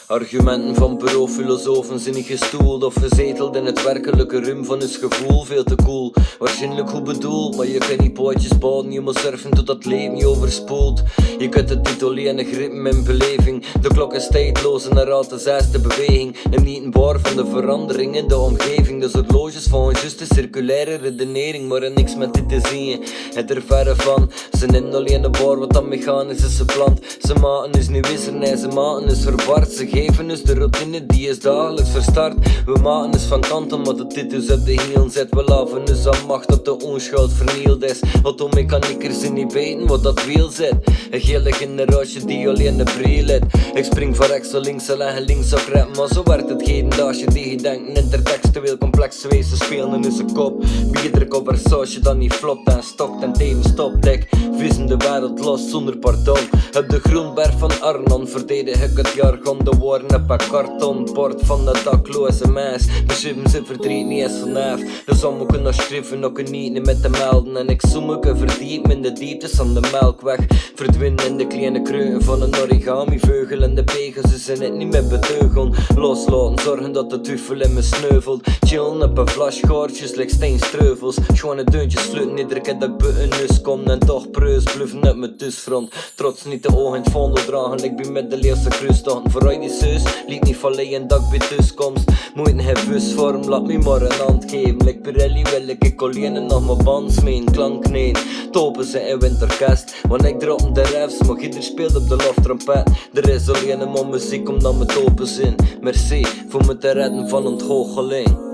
Argumenten van bureaufilosofen zijn niet gestoeld of gezeteld in het werkelijke rum van ons gevoel. Veel te cool, waarschijnlijk goed bedoeld, maar je kunt niet pootjes bouwen, je moet surfen tot dat leven je overspoelt. Je kunt het niet alleen grippen in beleving. De klok is tijdloos en herhaalt de zesde beweging. En niet een bar van de verandering in de omgeving. Dus horloges van een juiste circulaire redenering, maar er niks met dit te zien. Het er verre van, ze nemen alleen de bar wat dan mechanisch is gepland. Ze maken is niet wisser, nee ze maken is verward. Ze geven dus de routine die is dagelijks verstart. We maken is van kant omdat het dit dus op de hielen zet. We laven dus aan macht dat de onschuld vernield is. Automechaniekers zijn niet weten wat dat wiel zit. Een gele generatie die alleen de bril heeft. Ik spring voor rechts zo links en leggen links op rap. Maar zo werkt het hedendaagse die gedenken intertextueel complex wezen spelen in zijn kop. Wie iedere conversatie dan niet flopt en stokt en tevens stopdek. Vissen de wereld los zonder pardon. Op de groenberg van Arnon verdedig ik het jargon. De woorden op een kartonbord van de dakloze meis. Beschrijven ze verdriet niet eens vanaf. Dus om ook nog schrijven ook niet met te melden. En ik zoom ook verdiep in de dieptes van de melkweg. Verdwin in de kleine kreugen van een origami veugel. En de pegels ze zijn het niet meer beteugelen. Loslaten, zorgen dat de twijfel in me sneuvelt. Chillen op een flashgaardjes, like steenstreuvels. Schone deuntjes fluiten iedere keer dat ik bij een neus kom. En toch preus bluffen uit mijn tusfront. Trots niet de ogen in het vondel dragen, ik ben met de leerste kruisdagen. Vooruit die zeus, liep niet vallen en dat ik bij tussenkomst. Moeite heb busvorm, laat me maar een hand geven. Like Pirelli wil ik alleen en nog mijn band smeen. Klank nee, topen ze in winterkast. Wanneer ik drop de refs, mag ieder speelt op de loftrompet. Er is alleen een muziek omdat we het open zijn. Merci voor me te redden van ontgoocheling.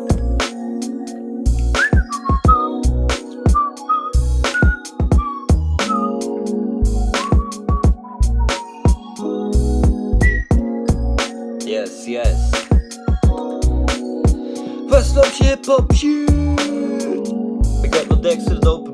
Yes, yes. West loopt je hip-hop, shoot. Ik heb mijn Dexter open.